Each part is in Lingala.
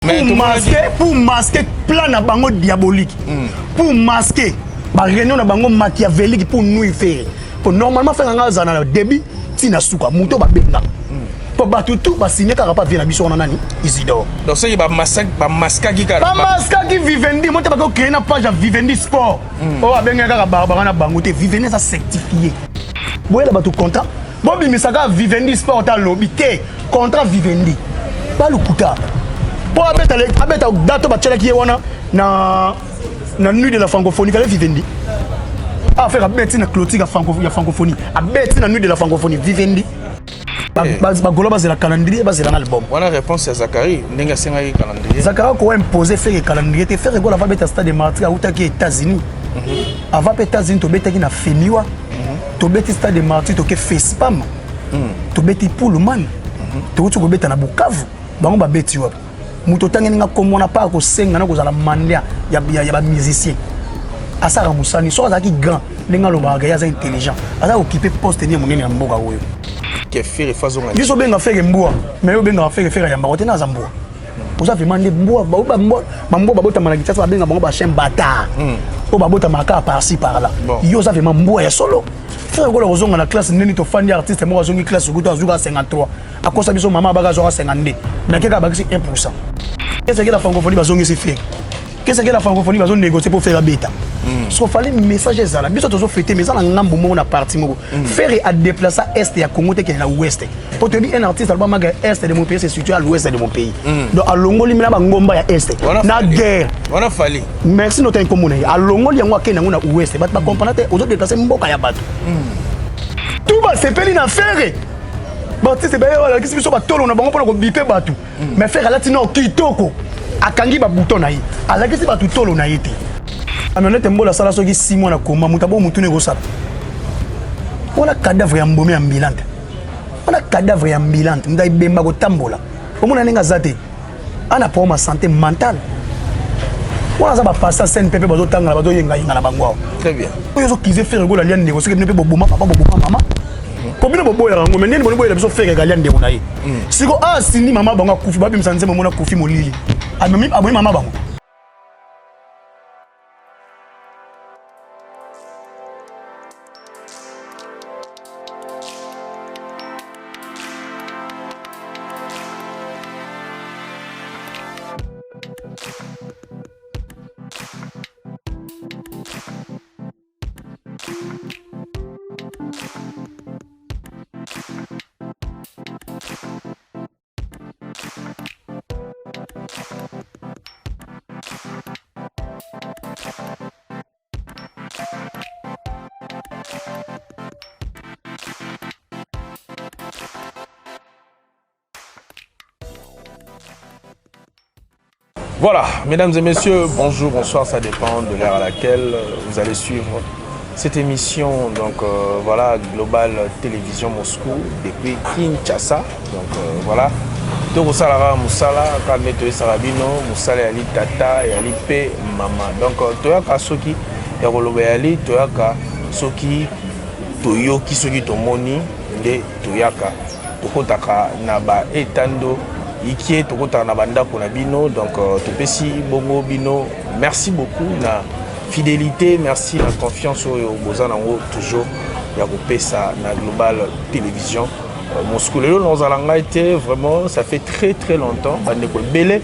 Pour masquer plan na bango diabolique. Pour masquer ba réunion na bango machiavélique pour nous y faire. Pour normalement faire un zana débit tina suka muto ba benga. Pour battre tout ba signer car pas vient biso na nani Isidore. Donc ça ba masque qui ba masque qui Vivendi monte ba ko créer na page Vivendi Sport. Oh abenga car ba na bango te Vivendi ça certifié. Boye la ba tout contrat. Bon bimisaka Vivendi Sport ta lobby te contrat Vivendi. Pas le kuta. Pour abeta date ba tchela qui wana na nuit de la francophonie kale Vivendi. A faire abeti na clôture ya francophonie. Abeti na nuit de la francophonie Vivendi. Ba golo bazela calendrier bazela album. On a réponse à Zachary ndenge senga calendrier. Zachary ko imposer faire calendrier te faire golo va beta stade de Martyrs à utaki États-Unis. Avant États-Unis to beta na Femiwa. To beti stade de Martyrs to ke Facepam. To beti Pullman. To ko beta na Bukavu. Bango ba beti wa. Muto tangenga komona pa ko senga na ko zala mandia ya ba musicien. Asara musani so azaki grand lenga lo ba ga ya za intelligent. Asa occuper poste ni monene na mboka oyo. Ke faire façon nga. Biso benga faire mboa, mais yo benga faire ya mboka tena za mboa. Oza vraiment ne mboa ba mboa ba bota malaki tsa benga bango ba chien bata. O ba bota maka par-ci par là. Yo za vraiment mboa ya solo. Faire ko la ozonga na classe neni to fandi artiste mo ozongi classe ko to azuka 53. Akosa biso mama baga zo 52. Na keka ba 1%. Qu'est-ce que la francophonie va zongi se faire? Qu'est-ce que la francophonie va négocier pour faire la bêta? Ce fallait message ça là. Biso to fêter mais ça na ngambo mo na parti mo. Faire à déplacer est ya Congo te que na ouest. Pour te dire un artiste alba maga est de mon pays c'est situé à l'ouest de mon pays. Donc à Longoli mina ba ngomba ya est. Na guerre. On a fallu. Merci notre commune. À Longoli yango akena na ouest. Ba comprendre te aux autres déplacer mboka ya bato. Tout va se peli na faire. Baptiste Baye wala kisi biso batolo na bango pona ko bipe batu. Mais faire la tino kitoko. Akangi ba bouton na yi. Ala kisi batu tolo na yete. Amelete mbola sala soki 6 mois na koma mutabo mutune ko sala. On a cadavre ya mbomé ambulante. On a cadavre ya ambulante ndai bemba ko tambola. Omona ninga zate. Ana pour ma santé mentale. On a ça ba passer scène pepe bazo tanga bazo yenga yenga na bango. Très bien. Oyo zo kize faire ko la liane négocier que ne pe boboma papa boboma mama. Combien de boya ngo menene bono boya biso faire galia ndeko na ye siko sindi mama bango kufi babi msanze mona kufi molili amemi aboni mama bango. Voilà, mesdames et messieurs, bonjour, bonsoir, ça dépend de l'heure à laquelle vous allez suivre cette émission. Donc voilà, Global Télévision Moscou depuis Kinshasa. Donc voilà, Toko Salara Moussala, Kalmeto Sarabino, Moussala Ali Tata et Ali P Mama. Donc Toyaka Soki, Erolobe Ali, Toyaka Soki, Toyoki Soki Tomoni, de Toyaka, Tokotaka Naba Etando. Ikie tokota na banda ko na bino donc topesi bongo bino merci beaucoup na fidélité merci na confiance au bozana ngo toujours ya ko pesa na Global Télévision Moscou lelo nous allons été vraiment ça fait très longtemps bande ko belé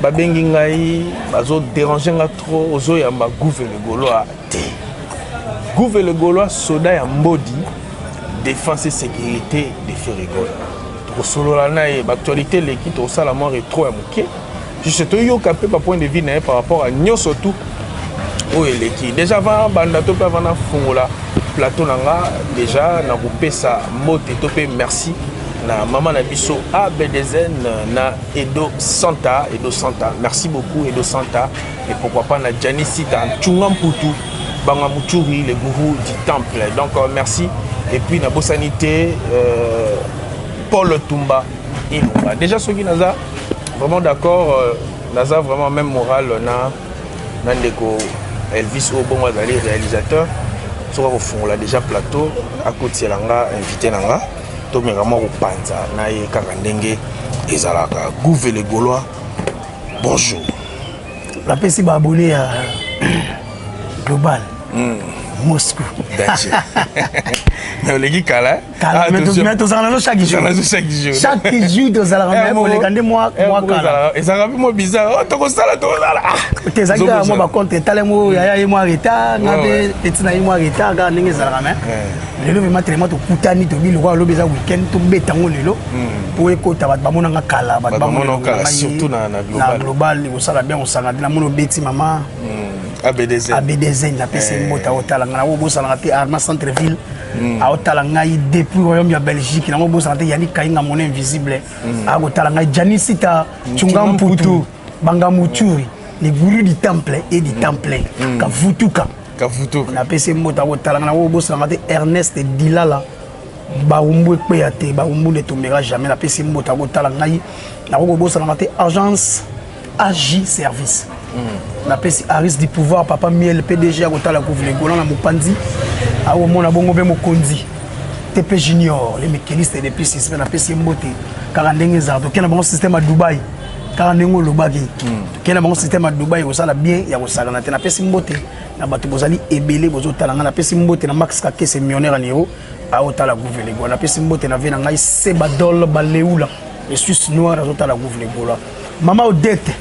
ba bengi ngai bazo déranger nga trop ozo ya ma gouvernement gaulois te gouvernement gaulois soda ya mbodi défense et sécurité de Ferrigol. Solo la na actualité l'équipe au salamon rétro à moquer juste to yo capé par point de vue par rapport à nyo surtout o l'équipe déjà avant bandato pa vana fungola plateau nanga déjà na coupé ça moté topé merci na maman na biso ABDZN na Edo Santa merci beaucoup Edo Santa et pourquoi pas na Janisita Chungamputu banga Muchuri le gourou du temple donc merci et puis na Bossanité Paul Tumba Inouba. Déjà ceux qui naza vraiment d'accord naza vraiment même moral na ndeko Elvis Obon Wazali réalisateur sur au fond là déjà plateau à côté langa invité nanga to vraiment au panza na ye kaka ndenge ezalaka gouvernement gaulois bonjour. La PC va abonner à Global. Moscou. Mais les gars, mais tu as chaque jour. Chaque jour, tu as moi. Et ça rappelle moi bizarre. Tu as ça là, tu as ça. Moi, par contre, tu as moi retard. Tu as moi retard. Le vraiment tellement tu coutani tu bil roi le beza week-end tu betango lelo pour écouter ba monanga kala ba monanga surtout na global au sala bien au sala na mono beti mama ABDZ na PC mota otala ngana wo bosala ngati arma centre ville a otala ngai depuis royaume ya Belgique na mo bosala ngati yani kainga mon invisible a otala ngai Janisita Chungamputu banga muchuri les gourous du temple et du temple kavutuka na PC mota otala ngana wo bosala ngati Ernest Dilala baumbu peyate baumbu ne tombera jamais na PC mota otala ngai na wo bosala ngati agence AJ service na pesi Aris du pouvoir papa miel PDG a kotala couvre gola na mopanzi a o mona bongo be mokonzi TP junior les mécanistes de pesi c'est na pesi mbote car ndenge za to kena bon système à Dubaï car ndenge lobaki kena bon système à Dubaï o sala bien ya ko sala na te na pesi mbote na bato bozali ebele bozo tala na pesi mbote na Max Kake c'est millionnaire niro a o tala couvre gola na pesi mbote na vena ngai Sebadol Baleula les Suisse noir a tala couvre gola mama Odette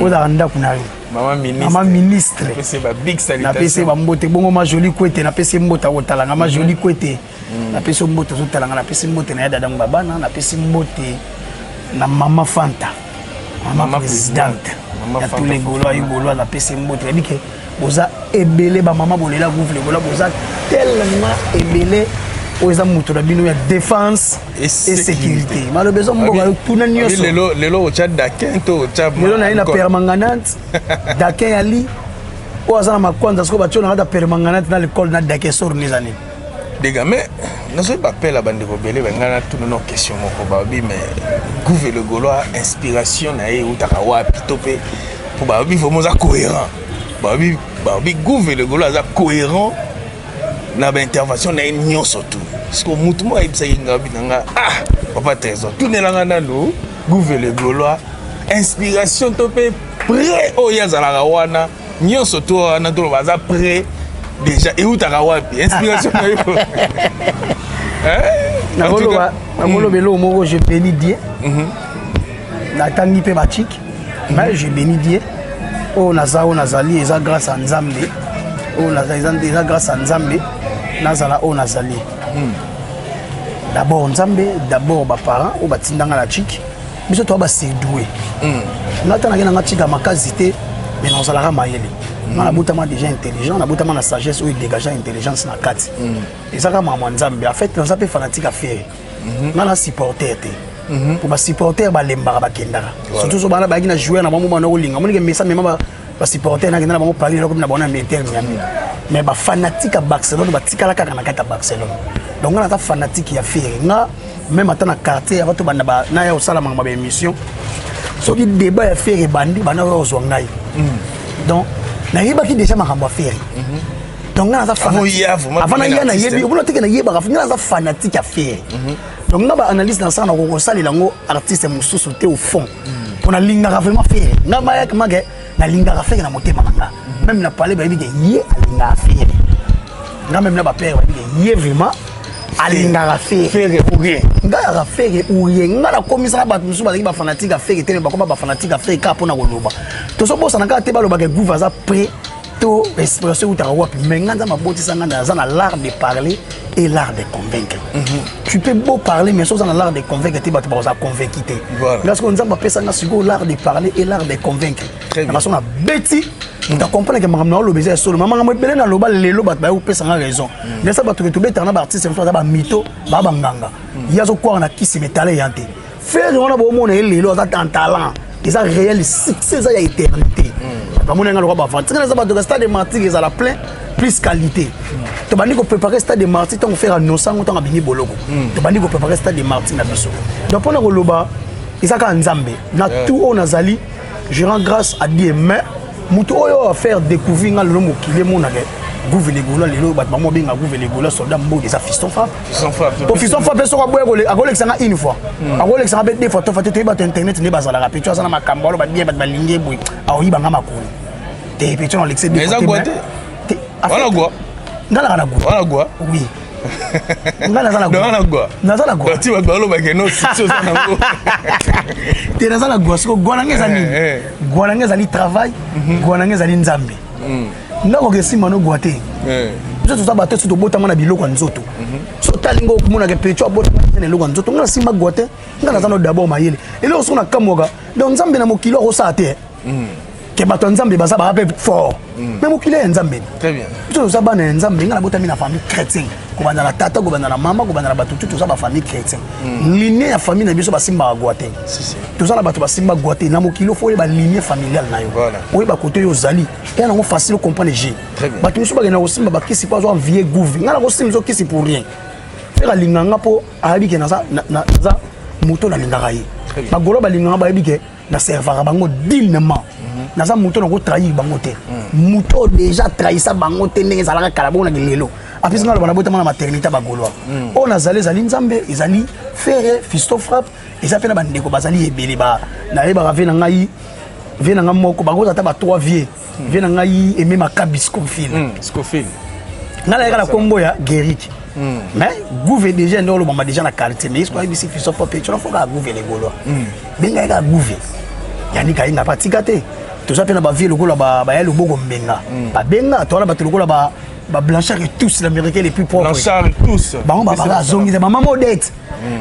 oza anda kunari maman ministre c'est ba big salutation na pese ba mbote bongo ma joli kwete na pese mbota otala nga ma joli kwete na pese mbote otala nga na pese mbote na ya dada ngabana na pese mbote na mama Fanta mama présidente ya tous les gaulois na pese mbote bike boza ebele ba mama bolela gouvle bola boza tellement ebele oza muto na bino ya défense et sécurité malheureusement mboka tuna nyoso lelo o chat dakin to chat lelo na ina permanganante dakin ali o azana makwanda sko batio na permanganante na l'école na dakin sor les années dega mais nazo ba pela bande ko belé ngana tuna no question moko ba bi mais gouver le gaulois inspiration na e utaka wapi topé pour ba bi faut moza cohérent ba bi gouver le gaulois za cohérent na ba intervention na nyonso tout parce que mutu mo ayibisa yinga binanga papa trésor tout nelanga nalo gouver le gaulois inspiration topé prêt o yazala wana nyonso to na to baza prêt déjà et utaka wapi inspiration na yo Amolo belo moko je bénis Dieu. Na tangi pe bachik. Mais je bénis Dieu. Oh nazali eza grâce à Nzambe. Oh nazali eza grâce à Nzambe. Nazala oh nazali. D'abord Nzambe, d'abord ba parents ou batindanga la chik. Biso to ba se doué. Na tana ngena ngachika makazité mais nazala mayele. Na butama déjà intelligent, na butama na sagesse ou dégager intelligence na kati. Et ça comme moi Nzambe en fait on s'appelle fanatique à faire. Na la supporter té. Pour ba supporter ba lembara ba kendara. Surtout so bana ba gina jouer na mamu bana olinga. Moni ke mesa même ba supporter na gina bango parler comme na bona Inter Miami. Mais ba fanatique à Barcelone ba tikala kaka na kata Barcelone. Donc on a ta fanatique ya faire. Na même attend na quartier avant to bana ba na ya osala manga ba émission. So ki débat ya faire bandi bana wa ozwangai. Donc na yeba ki déjà makambo faire. Donc on a ta fanatique. Avant na yena yebi, on a teke na yeba ka fina za fanatique à faire. Donc on a ba analyse dans ça na ko sali lango artiste mususu te au fond. On a linga vraiment faire. Na ba ya kama ke na linga faire na motema nanga. Même na parler ba yebike yé linga faire. Na même na ba père ba yebike yé vraiment alinga faire ou rien. Nga faire ou rien. Nga la commissaire ba mususu ba fanatique à faire te ba koma ba fanatique à faire ka pona ko loba. To so bosa nanga te ba loba ke gouva za prêt to expression ou ta wapi mais nganda maboti sanga na l'art de parler et l'art de convaincre. Tu peux beau parler mais sauf dans l'art de convaincre tu vas te convaincre. Parce qu'on nzamba pesa nga siko l'art de parler et l'art de convaincre. Na façon na beti tu comprends que maman lo besoin solo maman mo belé na loba lelo bat ba pesa nga raison. Mais ça ba to beta na ba artiste ça ba mito ba banganga. Yazo kwa na kisi metale yante. Faire on a beau mon lelo ça talent. Ils ont réel succès ça y a éternité. Ba mon nga lo ba vente. Ça ba to stade de Martyrs ils a la plein plus qualité. Tu vas préparer stade de Martyrs tant faire un sang tant abini boloko. Tu vas préparer stade de Martyrs na biso. Donc pour le loba ils a ka nzambe. Na tout on azali je rends grâce à Dieu mais muto oyo a faire découvrir nga lo mokile monake. Gouve les Gaulois, les lots, maman bien à Gouve les Gaulois, soldats Mbo, des fiston frappe. Fiston frappe, ils sont à boire, à Rolex une fois. À Rolex, on a des photos, tu vas internet, tu vas à la rapide, tu vas à ma cambole, bien, ma ligne, à Oiba Mamakou. T'es pétion dans l'excès de mais ça goûte. Voilà quoi. Voilà quoi. Oui. Nazala gwa. Tu vas balo bageno sitio za nango. Te nazala gwa siko gwa nangeza nini? Gwa nangeza li travail, gwa nangeza li nzambe. Ndako kesima no gwa te. Nzo to sabato to bota mana biloko nzoto. So talingo kumuna ke pecho bota na biloko nzoto. Ngana sima gwa te, ngana zano d'abord mayele. Ele oso na kamoga, donc nzambe na mokilo ko sa te. Que bato nzambe baza ba peu fort mais mokile nzambe très bien tout ça ba nzambe ngala bota mina famille chrétienne ko banda la tata ko banda la mama ko banda la bato tout ça ba famille chrétienne lignée ya famille na biso ba simba goate si tout ça na bato ba simba goate na mokilo fo ba lignée familiale na yo oyi ba côté yo zali et na ngo facile comprendre j'ai bato biso ba na ko simba ba kisi pas zo vieux gouvi ngala ko simba zo kisi pour rien faire linganga po abi ke na za moto na lingaka yi ba golo ba linganga ba abi ke na servara bango dignement naza muto na ko trahir bango te muto déjà trahi sa bango te ndenge zalaka kala bona lelo apesi ngalo bana bota na maternité ba goloa o na zali nzambe ezali faire fisto frappe ezapena na bandeko bazali ebele ba na yeba rave na ngai ve na ngamoko bango ata ba 3 vieux ve na ngai et même Scofield ngala yaka na kombo ya Guéric mais gouve déjà ndolo bamba déjà na quartier mais isko ibisi fisto frappe tu na foka gouve les goloa benga yaka gouve yani ka inga patika te tout ça pe na ba vie lokola ba ya loboko mbenga ba benga to na ba lokola ba blanchard et tous l'américain les plus propres blanchard tous ba on ba zongi za mama modette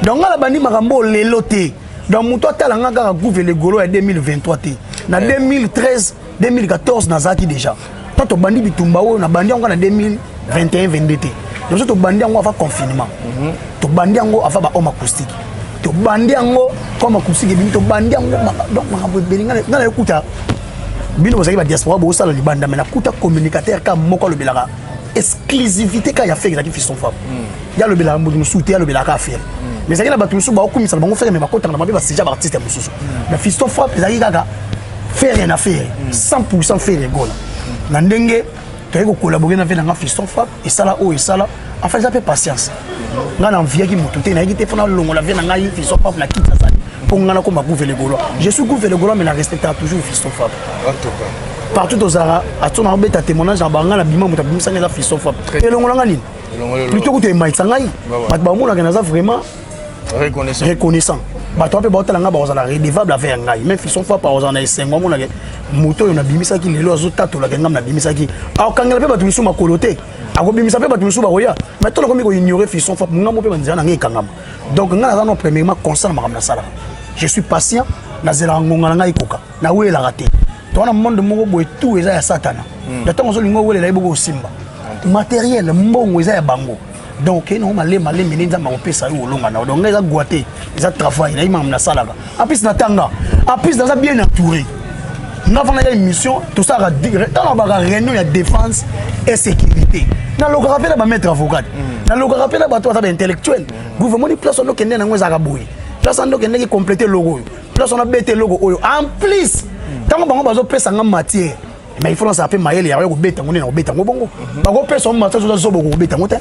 donc ngala bandi makambo lelo te donc muto talanga ka gouve les golo ya 2023 te na 2013 2014 na zaki déjà to bandi bitumba o na bandi ngo na 2021 22 te donc to bandi ngo afa confinement to bandi ngo afa ba homme acoustique to bandi ngo comme acoustique bi to bandi ngo donc makambo belinga ngala ekuta bino bozaki ba diaspora bo sala libanda mais na kuta communicateur ka moko le belaka exclusivité ka ya fait qui fiston fab ya le belaka mutu musuti ya le belaka faire mais ça na batu musu ba okumisa bango faire mais ba kota na ba seja ba artiste mususu mais fiston fab ezaki kaka faire rien à faire 100% faire gola na ndenge to yeko collaborer na fait na fiston fab et sala o et sala en fait ça fait patience ngana envie ki mutu te na yiki te fona longo la vie na ngai fiston fab na kita ça je suis Gouve les Gaulois mais la respectera toujours fiston fab partout aux Zara à ton arbre ta témoignage en banga la bima muta bimisa la fiston fab et longolanga nini plutôt que tu maïs sangai bat ba mona kana vraiment reconnaissant ba to pe ba otalanga ba ozala redevable avec ngai même fiston fab pa ozana esengo mona ke moto yo na bimisa ki lelo azo tatola ke ngam na bimisa ki a okangela pe batu misuma kolote ako bimisa pe batu misuma roya mais to ko mi ko ignorer fiston fab ngamo pe banzana ngai kangama donc ngana za no premièrement concerne makam na sala. Je suis patient, nazela ngonga ngai koka na wela raté to na monde moko boy tout eza ya satana da tango lingo wele la iboko simba matériel mbongo eza ya bango donc eno male menza ma opesa yo longa na donc eza goité eza travail na imam na salaka apis na tanga apis dans bien entouré na fana ya émission tout ça dans la réunion ya défense et sécurité na lo rappel ba maître avocat na lo rappel ba to ça intellectuel gouvernement ni place on kende na ngoza ka boy place on doit compléter logo place on a bêté logo en plus tant bango bazo pesa nga matière mais il faut ça fait maïel ya ko bêta ngone na bêta ngobongo bango pesa on matière zo bogo bêta ngote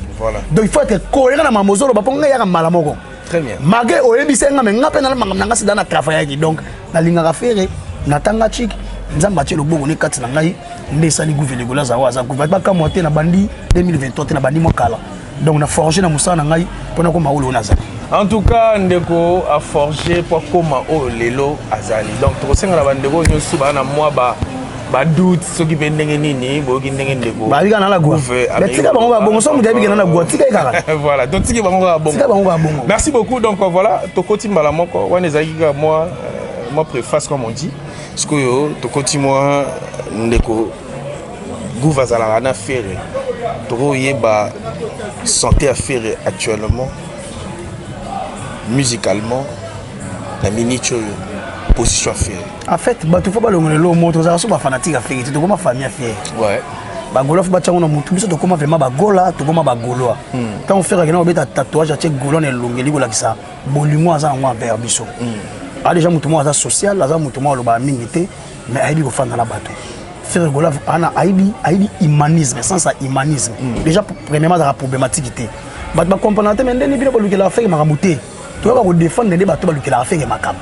donc il faut être cohérent na mamozolo ba ponga ya ka mala moko très bien magé oyebise nga mais nga pe na mangam nga sida na travail ki donc na linga ka faire na tanga chiki nzamba tie lobogo ne kati na ngai ndesali Gouve les Gaulois za waza Gouve ba ka moté na bandi 2023 na bandi mokala donc na forger na musana ngai pona ko maolo na za. En tout cas, Ndeko a forgé pour comment oh lelo azali. Donc to senga la bandeko nyosu ba na moi ba doute ce qui pendenge nini bo ki ndenge Ndeko. Ba bika na la gwa. Mais tika bango ba bongo so mu bika na la gwa tika ikala. Voilà, donc tika bango ba bongo. Tika bango ba bongo. Merci beaucoup. Donc voilà, tokoti mbala moko wana ezaki ka moi préface comme on dit. Parce que yo tokoti moi Ndeko Gouve azala na faire. Toko yeba santé à faire actuellement. Musicalement, la miniature position à faire. En fait, tu faut pas le montrer ça, c'est fanatique à faire, tu dois famille à faire. Ouais. Ba golof ba tchango na mutu biso to comment vraiment ba gola to comment ba goloa. Quand on fait rien on beta tatouage à check golon et longeli gola kisa. Bolingo aza ngwa vers biso. Ah déjà mutu mo aza social, aza mutu mo lo ba mingité, mais aibi ko fanda la bato. faire rigoler ana aibi humanisme sans ça humanisme déjà premièrement ça problématique était ba comprendre mais ndeni bino ba lukela faire makamuté to ka ko défendre ndé ba to ba lukela faire makam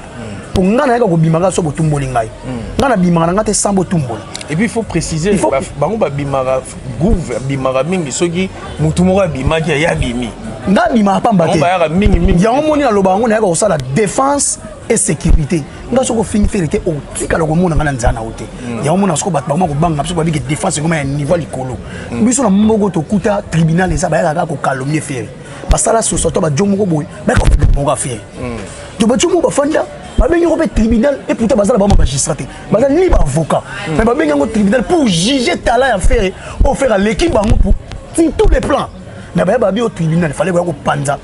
pour ngana ka ko bimaka so botumboli ngai ngana bimaka ngate sambo tumbola. Et puis il faut préciser bango ba bimaka gouv bimaka mingi soki mutu moko bimaki ya bimi nga bimaka pamba te ba ya mingi mingi ya omoni na loba ngo na ka sala défense et sécurité nga soko fini ferité o tika lo komona ngana nzana ote ya omona soko bat bango ko banga biso ba biki défense ngoma ya niveau likolo biso na mbogo to kuta tribunal eza ba ya ka ko calomnier fer parce que là sur soto ba jomo ko boy ba ko bonga fer to ba jomo ba fanda ba bengi ko tribunal et pourtant bazala ba magistrat bazala ni ba avocat mais ba bengi ngo tribunal pour juger talent ya faire au faire l'équipe bango pour sur tous les plans na ba bi au tribunal il fallait ko panza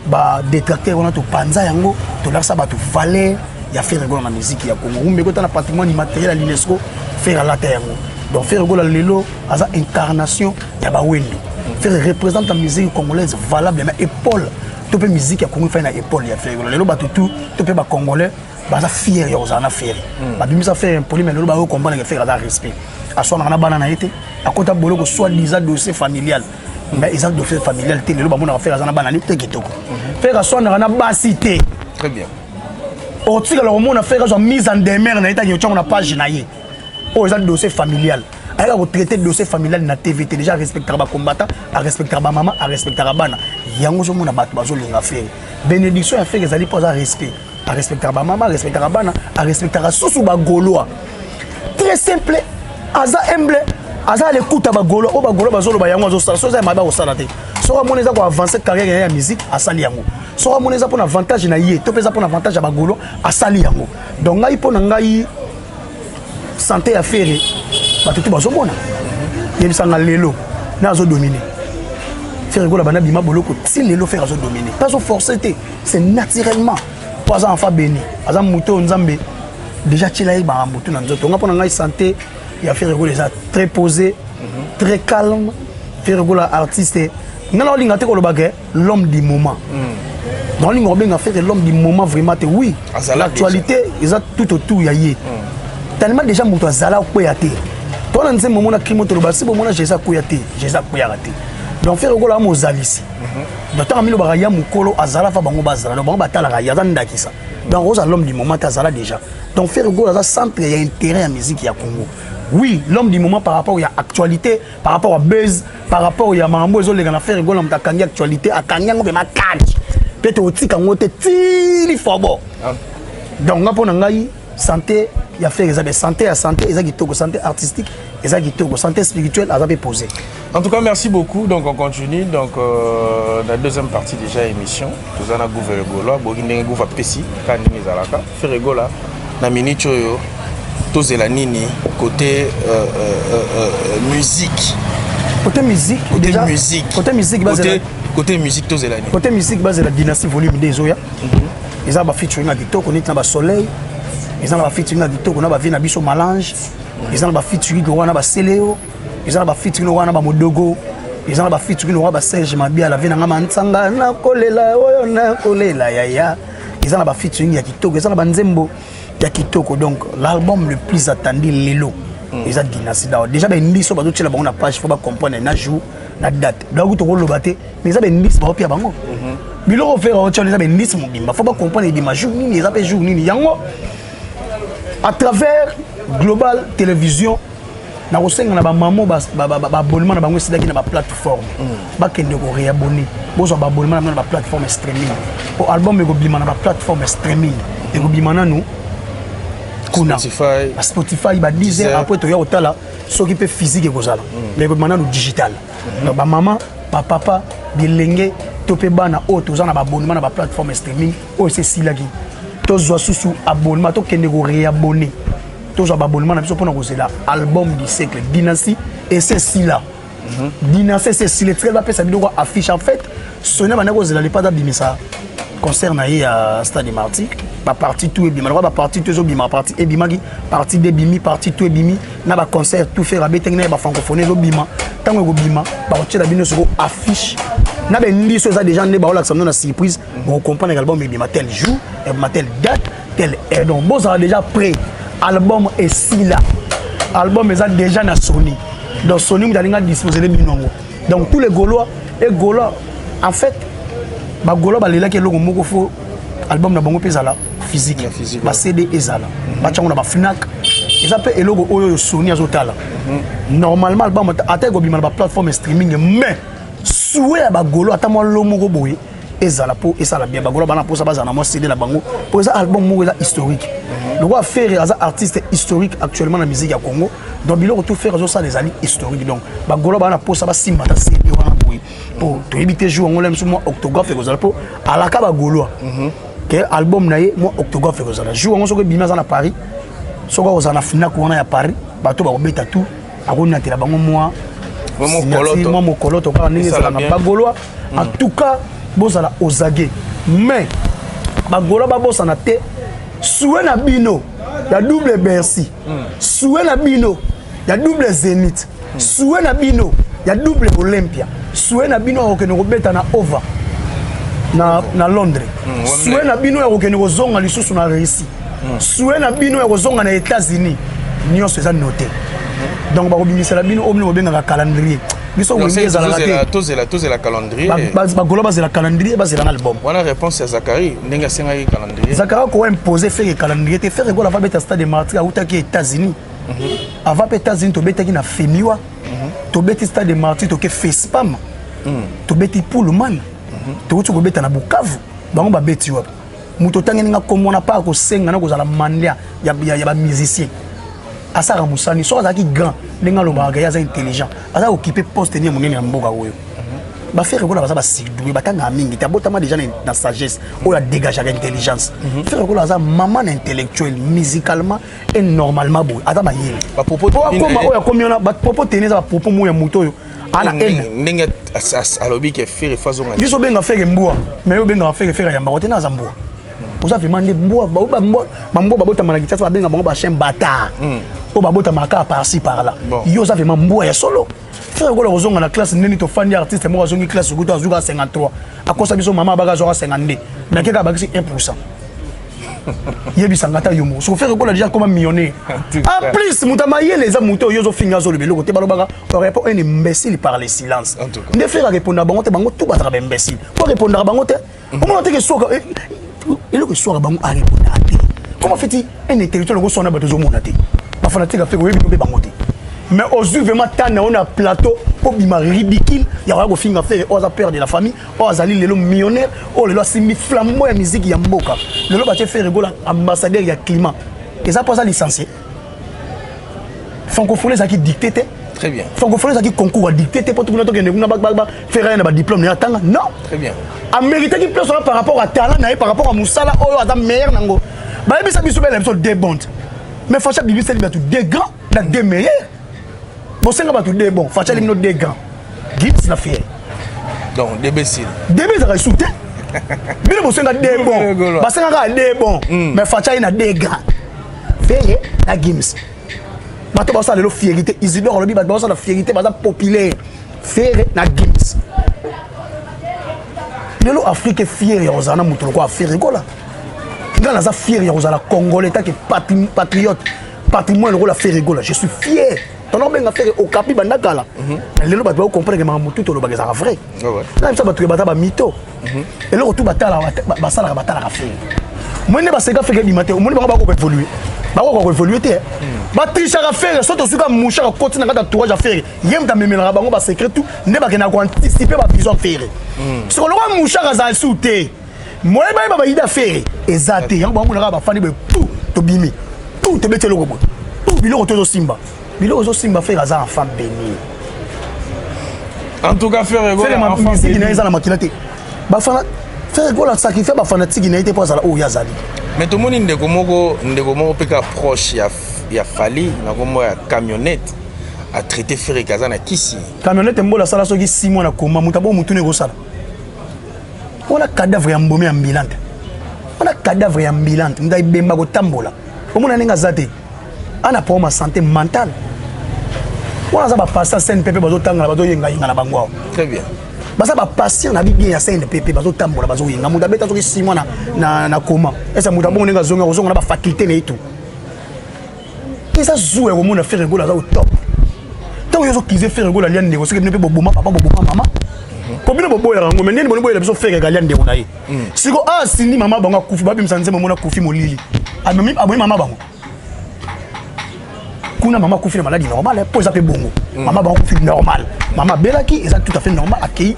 ba détracteur on a to panza yango to la sa ba to valeur ya faire rigoler na musique ya Congo umbe ko ta na patrimoine immatériel à l'UNESCO faire la terre donc faire rigoler lelo asa incarnation ya ba wendo faire représente la musique congolaise valable mais épaule to pe musique ya Congo fait na épaule ya faire rigoler lelo ba tout to pe ba congolais ba za fier ya ozana fier ba bimisa faire impoli mais lelo ba ko comprendre que faire da respect a sona na bana na été à côté boloko soit disant dossier familial mais ils ont dossier familial té lelo ba mona faire azana bana ni te kitoko faire sona na basité très bien. Au tir alors on a fait une mise en demeure na état on a page na yé oh ils ont dossier familial alors on traiter dossier familial na TVT déjà respecter ba combattant à respecter ba maman à respecter ba bana yango zo mona bato bazo linga faire bénédiction a fait que ali poser respect à respecter ba maman respecter ba bana à respecter susu ba goloa très simple aza humble aza l'écoute ba golo o ba golo bazolo ba yango zo sala so za ma ba o sala te so ka moneza ko avancer carrière ya musique a sali yango so ka moneza pour avantage na yé to pesa pour avantage ba golo a sali yango donc ngai po na ngai santé à faire ba tout bazo mona yebisa nga lelo na zo dominer faire gola bana bima boloko si lelo faire zo dominer pas so forcer c'est naturellement pas enfant béni aza muto nzambe déjà tshela ba muto na nzoto nga po na ngai santé ya faire gola ça très posé très calme faire gola artiste nga na linga te ko lobake l'homme du moment dans linga benga faire l'homme du moment vraiment te oui l'actualité ils a tout autour ya yé tellement déjà muto azala ko ya te toi na nzembo mona krimo to lobasi bo mona jeza ko ya te jeza ko ya te donc faire gola mo zalisi donc tant amilo ba ya mukolo azala fa bango bazala donc bango batala ga ya ndakisa donc oza l'homme du moment azala déjà donc faire gola za centre ya intérêt ya musique ya Congo. Oui, l'homme du moment par rapport à l'actualité, par rapport à buzz, par rapport à Mambo, ils ont les faire rigoler dans ta actualité, à Kanyango, mais ma catch. Peut-être aussi quand on te tire fort. Donc, on a pour nous santé, il y a fait des santé à santé, ils ont santé artistique, ils ont santé spirituelle, ils ont posé. En tout cas, merci beaucoup. Donc, on continue. Donc, la deuxième partie déjà émission. Tout ça, on a gouverné Gola, Bourguigné Gouva Pessi, Kani Zalaka, fait rigoler. Na minute tous la nini côté musique. Côté musique, côté déjà, musique. Côté musique, côté musique tous la nini. Côté musique, base la dynastie volume des Zoya. Ils ont featuring à Gito, on est dans le soleil. Ils ont featuring à Gito, on a vie na biso Malange. Ils ont featuring on a Céléo. Ils ont featuring on a Modogo. Ils ont featuring on a Serge Mabia la vie na Mansanga na kolela oyo na kolela yaya. Ils ont featuring à Gito, ils ont Banzembo. Kitoko donc l'album le plus attendu Lelo ils ont dynastie déjà ben ndiso bazo tshela bango na page faut ba comprendre na jour na date donc to ko lobaté mais ça ben ndiso ba opia bango biloko faire o tshela ben ndiso mobimba faut ba comprendre bima jour nini ça peut jour nini yango à travers Global Télévision na kosenga na ba mamo ba abonnement na bango sidaki na ba plateforme ba kende ko réabonner bozo ba abonnement na ba plateforme streaming pour album e ko bima na ba plateforme streaming e ko bima na nous Spotify, bah 10 heures après tu as au tala, ce qui peut physique et cosal. Mais maintenant nous digital. Donc ma maman, ma papa, bilingue, topé bana auto, on a abonnement à la plateforme streaming, oh c'est si là qui. Tous os sous abonnement, tous qui ne réabonner. Tous os abonnement, on a pour nous là album du siècle, Dynastie et c'est si là. Dynastie c'est si les très va faire ça vidéo affiche en fait. Ce n'est pas nous là pas d'abimisa. Concerne à Stade Marty, ba partie tout ebima, ba partie tout obima, partie ebima qui partie debimi, partie tout ebimi, na ba concert tout faire abé tengna ba francophonie obima, tango obima, ba otela bino sur affiche. Na ben ndi so ça déjà ne ba ola ça na surprise, on comprend l'album ebima tel jour, ebima tel date, tel et donc bon ça déjà prêt. Album est si là. album est déjà na Sony. Donc Sony vous allez disposer de binongo. Donc tous les Gaulois et Gaulois en fait ba Gaulois ba lela ke logo moko fo album na bango pezala physique ba CD ezala ba tchango na ba Fnac ça peut et logo oyo Sony azotala normalement album ata go bima ba plateforme streaming mais souhait ba Gaulois ata mo lo moko boye ezala po ezala bien ba Gaulois bana po ça bazana mo CD na bango pour ça album moko eza historique le roi faire un artiste historique actuellement dans la musique à Congo donc il a tout faire ça les alliés historiques donc ba Gaulois bana po ça ba simba ta CD wana boye pour to éviter jouer on l'aime sur moi octographe et kozala po ala ka ba Gaulois que album na ye moi octographe et kozala joue on so que bima na Paris so ko kozala Fnac wana ya Paris bato ba obeta tout akoni atela bango moi mo koloto ka ndenge ça na ba Gaulois en tout cas bozala ozage mais ba Gaulois ba bosana te souhait na bino ya double Bercy souhait na bino ya double Zénith souhait na bino ya double Olympia souhait na bino ya kokende kobeta na Ova na Londres souhait na bino ya kokende kozonga lisusu na Russie souhait na bino ya kozonga na États-Unis nyonso eza noté donc bakobimisela bino omni bobengaka calendrier biso tous la calendrier ba Gaulois bazela calendrier bazela album on a réponse à Zachary ndenge sengaki calendrier Zachary ko imposer faire calendrier te faire gola va beta stade de Martyrs à utaki États-Unis avant États-Unis to betaki na Femiwa to beti stade de Martyrs to ke Fespam to beti Pullman to ko beta na Bukavu bango ba beti wa muto tangeni nga komona pa ko senga na ko zala mandia ya ba musicien asara musani so azaki grand ndenge lo ba ya za intelligent asa occuper poste ni monene na mboka oyo ba faire ko la ba sidoué batanga mingi ta botama déjà na sagesse ou la dégager l'intelligence faire ko la za maman intellectuel musicalement et normalement bo ata ba yele ba propos comme oya komiona ba propos tenez za propos mo ya muto yo ana ndenge alobi ke faire façon ngani biso benga faire mboa mais yo benga faire ya mbakote na za mboa oza vimande mboa ba mboa ba botama na kitasa benga bango ba chien bâtard o ba botama ka par-ci par-là yo za vraiment mboa ya solo faire ko la kozonga na classe neni to fandi artiste mo kozongi classe ko to azuka 53 akosa biso mama baka zo 52 na keka bakisi 1% yebi sangata yomo so faire ko la déjà comme millionnaire en plus mutama yele za muto yo zo finga zo le beloko te balobaka on répond un imbécile par le silence ne faire répondre à bango te bango tout battra imbécile pour répondre à bango te comment te que soka et le que soka bango a répondre à te comment fait-il un intellectuel ko sona bato zo monate ba fanatique a fait ko yebi be bango te mais aujourd'hui vraiment tant on a plateau pour bima ridicule ya ko finga faire aux père de la famille aux ali lelo millionnaire oh lelo simi flambeau ya musique ya mboka lelo ba te faire rigola ambassadeur ya climat et ça pas ça licencié francophonie ça qui dicté très bien francophonie ça qui concours à dicté pour tout le monde qui ne ba faire un diplôme ya tanga non très bien américain qui place par rapport à talent na par rapport à musala oyo ada meilleur nango ba bisa biso bela biso des bons mais faut ça bibi c'est tout des grands des meilleurs bon c'est pas tout des bons faut ça les des grands Gibbs la fier donc débécile ça va sauter bien bon c'est des bons parce que des bons mais faut ça ina des grands fait la Gibbs bato ba ça le fierté Isidore lobi ba ça la fierté ba populaire faire na Gibbs lelo Afrique est fier ya ozana mutu ko affaire ko la ngana za fier ya ozala congolais ta que patriote patrimoine ko la faire ko la je suis fier tono benga faire au capi bandakala lelo ba comprendre que mutu to lo ba za vrai là ça ba tu ba mito et le tout batala ba sala batala ka faire moi ne ba se ka faire bimate moi ne ba ko évoluer ba ko évoluer te ba tricher ka faire so to suka moucha ka continue ka tourage à faire yem ta memela bango ba secret tout ne ba kena ko anticiper ba besoin faire so lo ka moucha ka za souté moi ba ida faire exacté yango ba mo ba fani ba tout to bimi tout te bete loko tout biloko to simba biloko zo simba faire za enfant béni en tout cas faire ego enfant béni na za na makinate ba fana faire ego la sacrifier ba fanatique na été pour ça o yazali mais tout le monde ndeko moko peka proche ya fali na kombo ya camionnette a traité faire kaza na kisi camionnette mbola sala soki 6 mois na koma mutabo mutune ko sala on a cadavre ya mbomé ambulante on a cadavre ya ambulante ndai bemba ko tambola omona ninga zate ana pour ma santé mentale on a ça ba passer scène pépé bazo tanga bazo yenga na bango très bien basa ba patient na bien ya scène pépé bazo tambola bazo yenga muda beta soki 6 mois na coma esa muda bongo ninga zonga na ba faculté na itu Et ça joue au monde à faire rigolo au top. Tant que ils ont fait rigolo à l'année négocier que ne peut pas bomber papa bomber maman. Combien de boys là mais n'est bon boy là besoin faire galère de onaï. Si ko ah si ni maman banga kufi ba bimsanze maman na kufi molili. Amemi aboyi maman bango. Kuna maman kufi la maladie normale pour ça fait bongo. Maman bango kufi normal. Maman belaki est tout à fait normal accueilli.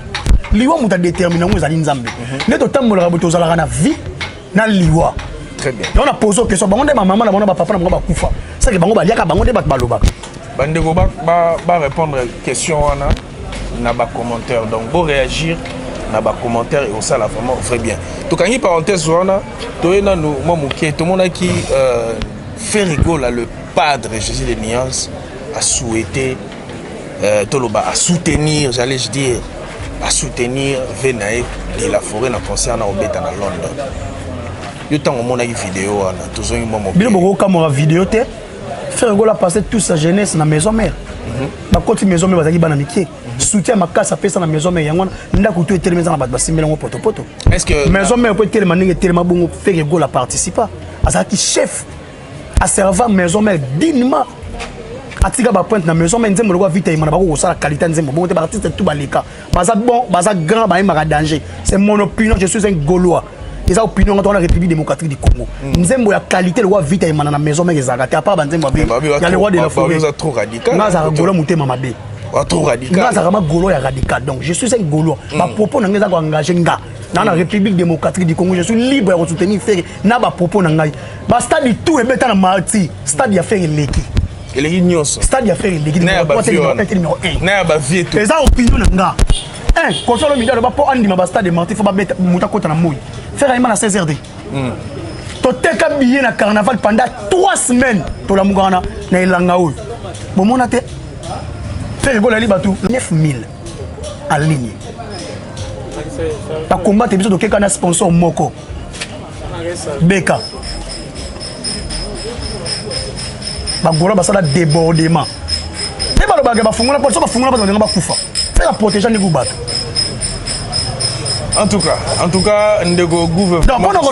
Liwa muta déterminant aux ali nzambe. Ne to tambola boto zala na vie na liwa. Très bien. On a posé une question. Bango de maman na bango papa na bango ba kufa. Ça que bango ba liaka bango de baloba. Bandego ba répondre question wana na ba commentaire donc pour réagir na ba commentaire et ça là vraiment très bien. To kangi parenthèse wana to ena no mo muké to mona qui fait rigoler le padre Jésus de Nuance a souhaité toloba a soutenir j'allais dire à soutenir Venae de la forêt na concert na obeta na London. Yo tango mona ki vidéo wana tozo mo mo. Bilo boko kamera vidéo te. Faire rigoler passer toute sa jeunesse na maison mère. Ba koti maison mère bazaki bana mikie. Soutien ma casse pesa na maison mère yangona ndako to etelema na ba simela ngo poto poto. Est-ce que maison mère peut tellement ninge tellement bongo faire rigoler participer. Azaki chef a servir maison mère dignement. Atika ba pointe na maison mère nzembo lokwa vite imana ba ko sala qualité nzembo bongo te ba artiste tout baleka. Baza bon, baza grand ba imaka danger. C'est mon opinion, je suis un Gaulois. Et ça opinion dans la République démocratique du Congo. Nzembo ya qualité le roi vite imana na maison mère ezaka. À part banzembo ba. Il y a le roi de la forêt. C'est trop radical. Nga za Gaulois mutema mabe. Trop radical. Nga za vraiment Gaulois ya radical. Donc je suis un Gaulois. Ma propos na ngeza ko engager nga. Dans la République démocratique du Congo, je suis libre de soutenir faire na ba propos na ngai. Ba stade tout ebeta na marti. Stade ya faire leki. Et les nyonso. Stade ya faire leki. Numéro 1. Na ba vie tout. Et ça opinion na nga. Quand le milieu de pour andi ma stade marti faut ba beta muta kota na moyi. Faire ayima na 16h. To teka billet na carnaval pendant 3 semaines. To la mugana na ilanga oyo. Bon mona te. Faire go la libatu 9000 en ligne. Ta combattre biso to keka na sponsor moko. Beka. Ba gola basala débordement. Et ba lo ba fungula pa so ba fungula pa ba kufa. Faire la protéger les goubato. En tout cas, ndego gouvernement. Donc,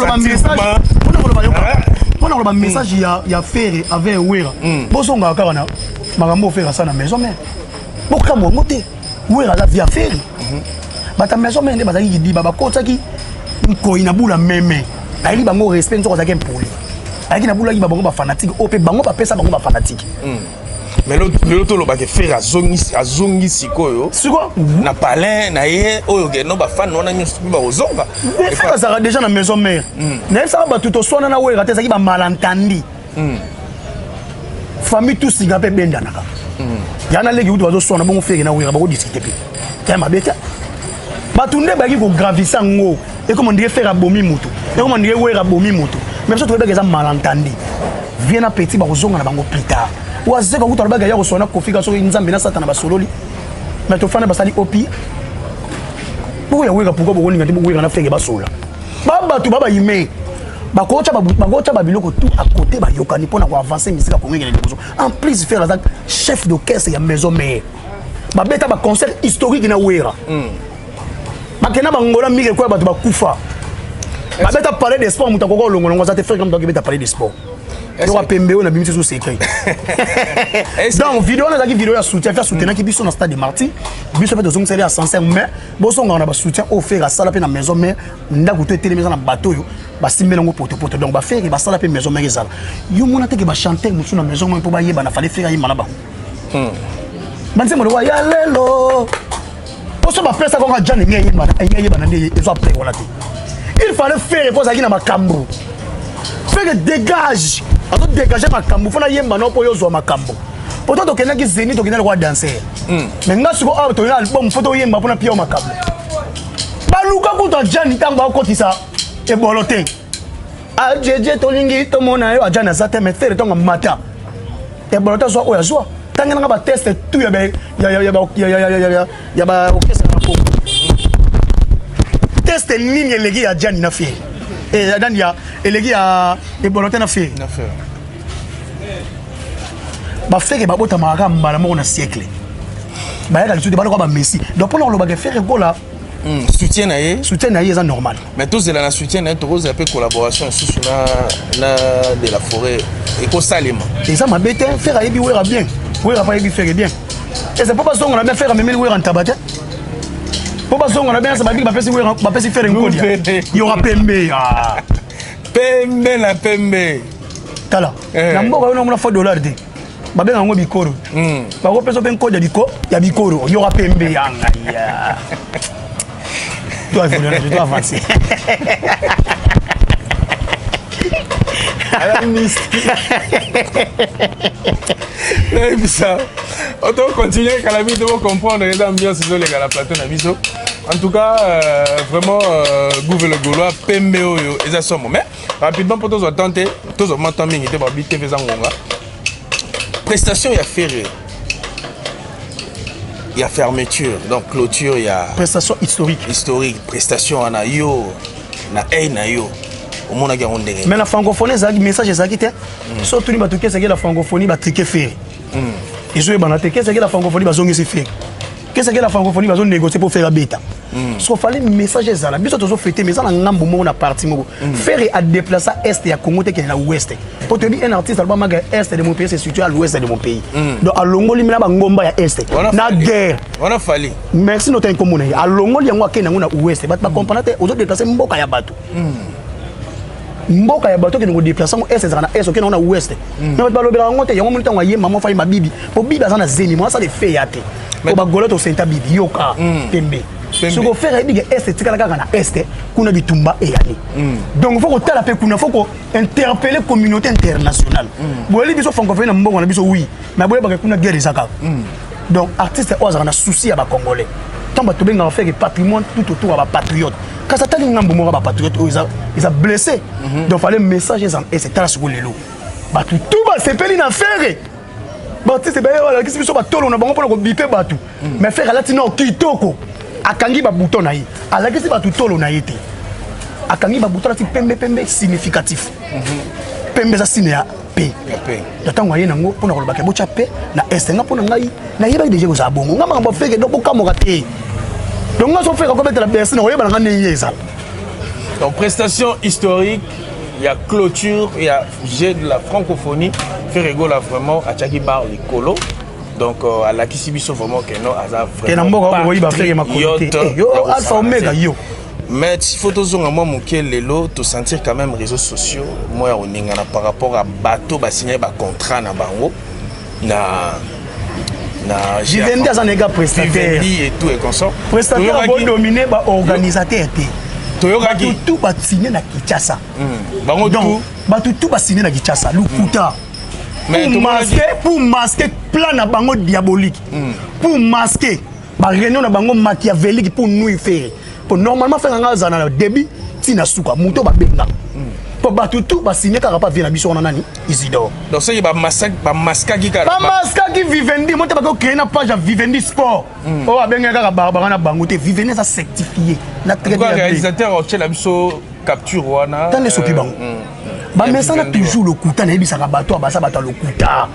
on a un message, il y a fait avec Ouera. Bon, on a un marambo faire ça dans la maison mère. Bon, comme on monte, Ouera la vie à faire. Mais ta maison mère, il dit, baba, quand ça qui, quand il n'a pas la même, il dit, bango respect, nous avons un poli. Il n'a pas la bango fanatique, au pays bango pas ça bango fanatique. Mais l'autre le bague faire à zongi sikoyo. Siko na palin na ye oyo ke no ba fan wana nyo ba ozonga. Et ça ça déjà na maison mère. Na ça ba tout sona na we raté ça qui ba malentendu. Famille tout siga pe benda naka. Yana legi uto bazo sona bon faire na we ba ko discuter pe. Tema beta. Ba tunde ba ki ko gravisa ngo et comment dire faire abomi mutu. Et comment dire we abomi mutu. Même ça tu veux que ça malentendu. Viens à petit ba ozonga na bango plus tard. Ou à ce que vous avez gagné au son configuration nzambe na satana basololi mais to fana basali opi pour ya wega pourquoi boni ngati wega na fenge basola baba tu baba yime bakocha babiloko tout à côté ba yokani pona ko avancer musique ko ngene liboso en plus faire la chef d'orchestre ya maison mère ba beta ba concert historique na wera bakena bangola mike ko ba kufa ba beta parler de sport mutako longo ngo za te faire comme donc beta parler de sport. On a pembé on a bien sous secret. Donc vidéo on a dit vidéo à soutien faire soutenir qui biso dans stade de Marty biso fait de zong à sincère mais boso on a soutien offert à ça la pe na maison mais ndako to télé maison na bateau yo ba simela ngo poto donc ba faire ba ça la pe maison mais ezala yo mona te ke ba chanter musu na maison mais pour ba yeba na fallait faire yima na ba banze mo wa ya lelo boso ba pesa ko nga jani yeba na ndé ezo après wala te il fallait faire pour ça qui na makambo fait que dégage alors dégager makambo fona yemba no po yozo makambo pourtant to kenaki zeni to kenaki kwa danser mais nga siko a to album photo yemba pona pia makambo baluka kuta jani tamba okotisa e bolote a jeje to lingi to mona yo ajana zate mais faire to mata e bolote so o ya zo tanga nga ba test tout ya ba okesa na ko test ligne legi ya jani na fie et dan ya elegi ya e bolote na fie ba feke ba bota maka mbala mo na siècle ba ya kalitu de ba ba Messi donc pour le bague faire gola soutien na ye c'est normal mais tous soutien na to cause un peu collaboration sous na de la forêt et ko salima Et ça m'a bêté, faire à Ebi Ouera bien. Ouera pas Ebi faire bien. Et c'est pas parce qu'on a bien fait à Mémé Ouera en tabac. Pas parce qu'on a bien, ça m'a dit que ma pèse faire un code. Il y aura PMB. PMB la PMB. Tala. Nambo on a fait dollar de. Ba ben ngo bikoro. Ba ko peso ben code ya bikoro. Il y aura PMB yanga. Toi je dois avancer. On doit continuer à la vie de comprendre les ambiances sur les gars plateau Nabiso. En tout cas, vraiment, Gouvernement le Gaulois, PMBO et ça somme. Mais rapidement pour tous tenter, tous au moment il était babi TV Zangonga. Prestation il y a ferré. Il y a fermeture, donc clôture il y a prestation historique. Historique, prestation on a yo, na na yo. Mais la francophonie, c'est un message qui est surtout si la francophonie va triquer faire. Et je vais que la francophonie va zonger se faire. Qu'est-ce que la francophonie va négocier pour faire la bêta. Sauf fallait message ça là. Biso toujours fêter mais ça ngambo mo na parti mo. Faire à déplacer est et à Congo qui est à ouest. Pour te dire un artiste alba est de mon pays c'est situé à l'ouest de mon pays. Donc à Longoli mina ba ngomba ya est. Na guerre. On a fallu. Merci notre incommune. À Longoli yango akena na ouest. Ba comprendre aux déplacer mboka ya bato. Mboka ya bato qui nous déplacer mo est na est okena na ouest. Mais ba lobera ngote yango mulita ngwa ye maman fa ma bibi. Po bibi azana zeni moi ça de fait yate. Ko ba goloto senta bibi yoka tembe. Ce qu'on fait c'est que est tika la na est kuna bitumba e yani. Donc faut que tala pe kuna faut ko interpeller communauté internationale. Boeli biso francophonie na mbongo na biso oui, mais boeli ba kuna guerre zaka. Donc artiste oza na souci ya ba congolais. Tant ba to benga faire patrimoine tout autour ya ba patriote. Quand ça tali ngambo mo ba patriote ils a blessé. Donc fallait message et c'est tala sur lelo. Ba tout ba sepeli na faire. Ba tu c'est ba wala kisi biso ba tolo na bango pour ko biper batu. Mais faire la tino kitoko. Akangi ba bouton na yi. Alakisi ba tout tolo na yete. Akangi ba bouton ti pembe significatif. Pembe za signe P. Datango yena ngo pona ko ba ke bocha P na esenga pona ngai na yeba déjà ko za bongo. Ngama ba feke do ko kamoka te. Donc on va faire comme la personne on yeba ngane yeza. Donc prestation historique, il y a clôture, il y a jet de la francophonie. Ferrego là vraiment à Tchaki Bar les colos. Donc à la Kisibiso vraiment que non à yo alpha omega yo. Mais il faut toujours moi lelo te sentir quand même réseaux sociaux moi on est par rapport à bateau ba signer ba contrat na bango na Vivendi à un prestataire et tout et consort prestataire a dominé ba organisateur té toyoka tout ba signer na Kinshasa bango tout ba signer na Kinshasa lukuta. Mais pour masquer plan na bango diabolique. Pour masquer ba réunion na bango machiavélique pour nous faire. Pour normalement faire un zana débit tina suka muto ba benga. Pour ba tout ba signer car pas vient na biso na nani Isidore. Donc ça il ba masque qui ba masque qui Vivendi monte ba ko créer na page Vivendi Sport. Oh ba benga car ba na bango te Vivendi ça certifié. Na très bien. Réalisateur au la biso capture wana. Dans les sopi bango. Ba mais ça na toujours le kuta na ebisa ka bato ba sa bato le kuta.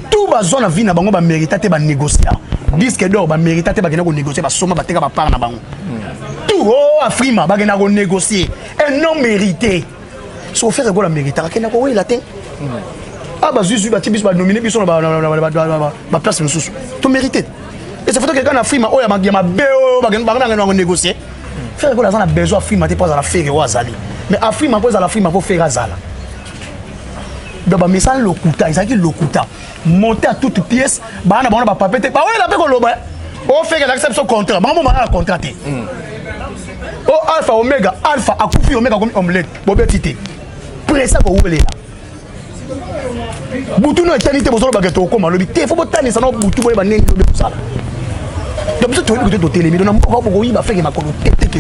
Tout ba zone vie na bango ba mériter te ba négocier. Disque d'or ba mériter te ba kena ko négocier ba soma ba teka ba part na bango. Tout oh Afrima ba kena ko négocier. Un non mérité. So faire ko la mériter kena ko oui la te. Ah ba zuzu ba tibis ba nominer biso ba place nsusu. To mériter. Et c'est faut que quelqu'un Afrima oh ya ma beo ba kena ko négocier. Faire ko la zone a besoin Afrima te pas à la faire wa zali. Mais Afrima pose à l'Afrique pour faire azala. Donc mais ça lokuta, il s'agit lokuta. Monter à toute pièce, bah on a pas papier, bah ouais la paix qu'on loba. On fait que accepte son contrat, bah on va contracter. Oh alpha oméga, alpha a coupé oméga comme omelette, bobé tité. Pressa ko wele là. Butu no eternité bozolo bageto ko malobi, te faut botani ça no butu boye ba nengi be ça. Donc ça tu veux que tu télémi, donc on va y ba faire que ma kolo tete que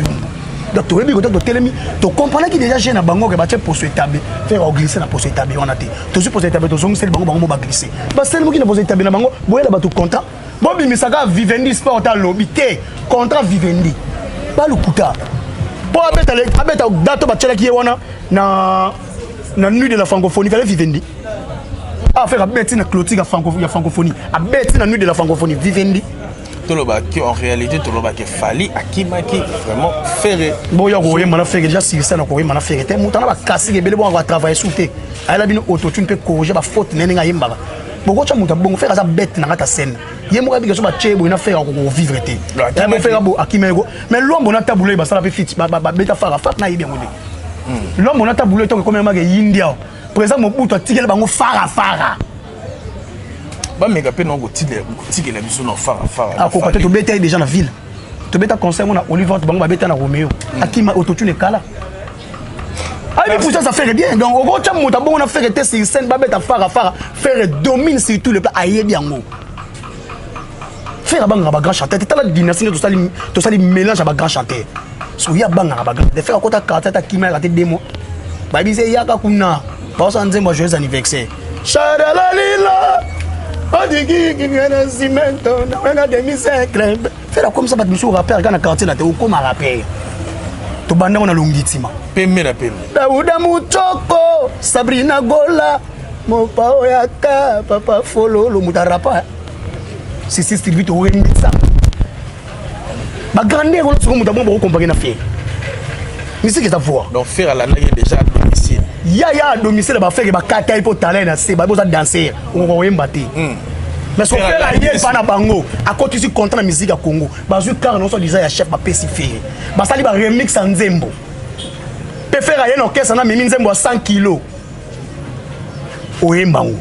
donc tu veux que tu télémi, tu comprends que déjà j'ai na bango que ba te pour se taber, faire glisser na pour se taber on a te. Tu suis pour se taber, tu zong c'est bango ba glisser. Ba c'est mo qui na pour se taber na bango, boye la ba tout contrat. Bon bi misaka Vivendi Sport ta lobby te, contrat Vivendi. Pas le kuta. Pour abeta dato ba tchela ki wana na nuit de la francophonie, fallait Vivendi. Ah faire abeti na clôture ya francophonie, abeti na nuit de la francophonie Vivendi. en réalité tolobaki fali akimaki vraiment ferré bon ya ko yema na ferré déjà si ça na ko yema na ferré te mutana ba kasi ke bele bon va travailler sous te ala bino autotune peut corriger ba faute nene nga yemba boko cha muta bon faire ça bête na ta scène yemo ka bi ke so ba chebo na faire ko vivre te ya mo faire bo akimego mais l'homme na tabouler ba ça la fit ba beta fara fat na yebe ngode l'homme na tabouler to ko même ma ke india présent mon buto tikele bango fara ba mega pe non go tikele biso no fara ah ko peut-être beta déjà na ville to beta concert mon na Oliver to bango ba beta na Romeo akima autotune kala ah pour ça fait bien donc au gros cham muta bon na faire test sur scène ba beta fara faire domine sur tout le plat ayebi yango faire banga ba grand chanteur tu la dynastie to sali mélange ba grand chanteur so ya banga ba grand de faire kota carte ta kima raté démo ba bi se yaka kuna ba sa nzembo joyeux anniversaire charalalila odigi kingena cimento na demi-cercle faire comme ça ba monsieur rappeur quand na quartier na te au comme rappeur to banda na longitima pembe na pembe Dauda Muchoko Sabrina Gola mopa oyaka papa follow lo mutarapa si style to remisa ba grande ko so muta bon comparer na fait musique est à voir donc faire la naie déjà à domicile ya à domicile ba faire ba kata il faut talent na c'est ba boza danser on yemba te mais son frère a yé pas na bango à côté ici content la musique à Congo ba zu car non so déjà ya chef ba pesi faire ba sali ba remix en Nzembo peut faire un orchestre na mimi Nzembo 100 kg oyembango.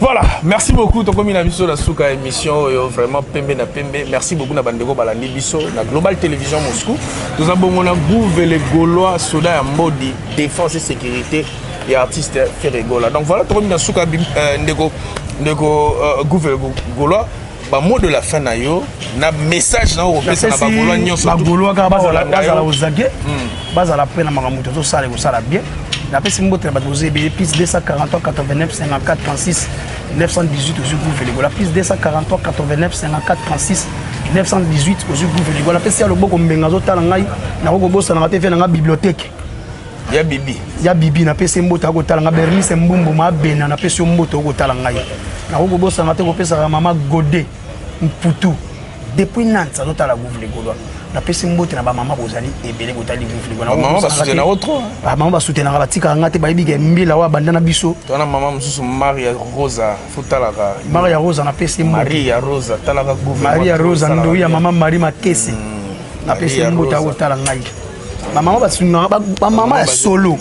Voilà, merci beaucoup Tokomi na biso la souka émission vraiment pembe na pembe. Merci beaucoup na bandeko balandi biso na Global Télévision Moscou. Nous avons mon Gouve les Gaulois soda ya modi défense et sécurité et artiste Ferregola. Donc voilà Tokomi na souka ndeko Gouve Gaulois ba mot de la fin na yo na message na o pesa na ba Gaulois nyonso ba Gaulois ka bazala ozage bazala pena makamuto to sala ko sala bien. La paix Simbote la batose plus 243 89 54 36 918 aux Gouve les Gaulois plus 243 89 54 36 918 aux Gouve les Gaulois la paix le boko mbengazo tala ngai na ko bossa na TV na bibliothèque ya bibi na paix Simbote ko tala nga Bernice Mbumbu ma bena na paix Simbote ko tala ngai na ko bossa na te ko pesa mama Godé Mputu depuis Nantes ça tala Gouve les Gaulois la pesi mbote na ba mama bozali ebele kotali Gouve les Gaulois maman ba soutenir trop ba maman ba soutenir ba tika ngate ba ibike mbila wa bandana biso to na maman mususu Maria Rosa futalaka Maria Rosa na pesi mbote Maria Rosa talaka Gouve Maria Rosa ndo ya mama Marie Makese na pesi mbote akotala ngai ba mama ba soutenir ba mama solo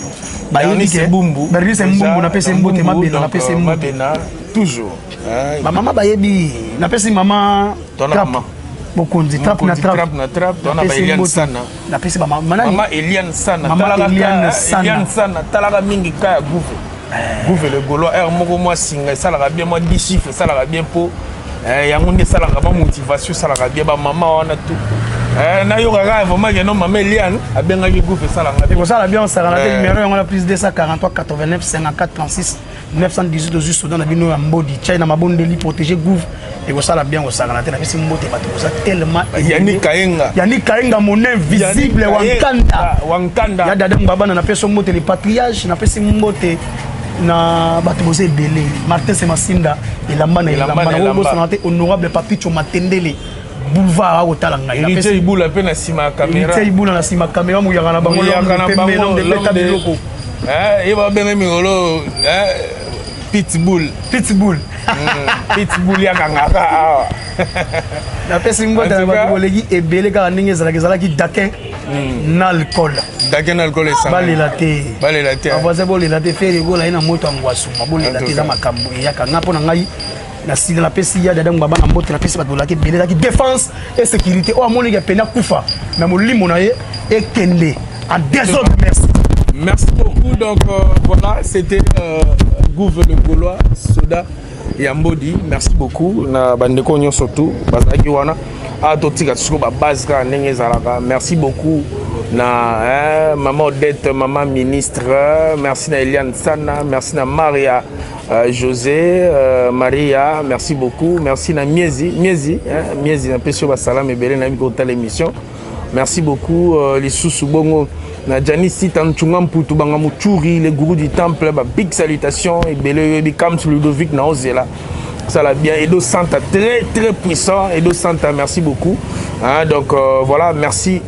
ba ibike Bernice Mbumbu na pesi mbote mabena na pesi mbote toujours ba mama ba yebi na pesi mama mama Bokonzi trap na trap dona ba Eliane Sana na pesi ba mama Eliane Sana Eliane Sana talaka mingi ka Gouve le Gaulois moko moi singa salaka bien moi 10 chiffres salaka bien po yango nde salaka ba motivation salaka bien ba mama wana tout na yo kaka vraiment que non maman Eliane abengaki Gouve salaka bien ko sala bien sala na numéro yango la plus 243 89 54 36 918 aux juste dans la bino ya mbodi China mabondeli protéger Gouve et ko sala bien ko sala na te na pesi mbote bato ko sa tellement Yannick Kayenga mon invisible wankanda ya dada mbaba na pesi mbote le patriarche na pesi mbote na bato bose belé Martin Semasinda elamba na bossa na te honorable Papicho Matendele boulevard au talanga il pesi ibula pe na sima caméra il ibula na sima caméra mu yakana bango de l'état de loko il va bien migolo pitbull ya kangaka na pesi mbote na bato bolegi ebele ka ndenge ezalaki dakin na alcool esa balela te avoisin bolela te Ferregola ina moto angwasu bolela te za makambo ya kanga pona ngai na sila na pesi ya dada ngaba na mbote na pesi bato bolaki ebele ki défense et sécurité o amoni ke pena kufa na molimo na ye ekende en désordre. Merci beaucoup. Donc voilà, c'était Gouve le Gaulois soda Yambodi. Merci beaucoup na bandeko nyo surtout bazaki wana atotika tsuko ba base ka ndenge zalaka. Merci beaucoup na maman Odette, maman ministre, merci na Eliane Sana, merci na Maria José, Maria, merci beaucoup, merci na Miezi na pesio ba salam ebele na bikota l'émission. Merci beaucoup les sous bongo na Janice Tanchunga Mputu banga Muchuri, les gourous du temple, big salutation ebele Bikam Ludovic na Ozela. ça l'a bien. Edo Santa, très très puissant. Edo Santa, merci beaucoup. Hein, donc voilà, merci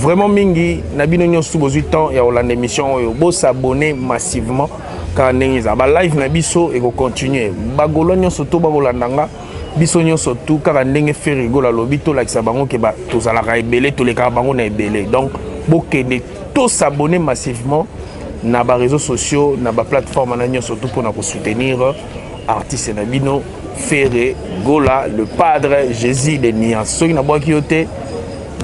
vraiment mingi. Nabino nyon sous besoin temps et on l'a émission. Beau s'abonner massivement car nengiza. Ba live na biso et go continuer. Bagolo nyon surtout bagolandanga. Biso nyon surtout car ndenge fait rigola lobito like ça bango ke ba tozala ka ebele to les ka bango na ebele. Donc bokende tous s'abonner massivement na ba réseaux sociaux, na ba plateforme na nyon surtout pour nous soutenir artiste nabino Ferré Gola le padre Jésus de Nia. Soki na boki yote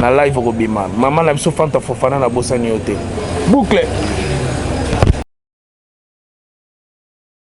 na live robima. Maman na biso Fanta Fofana na bosani yote. Boucle.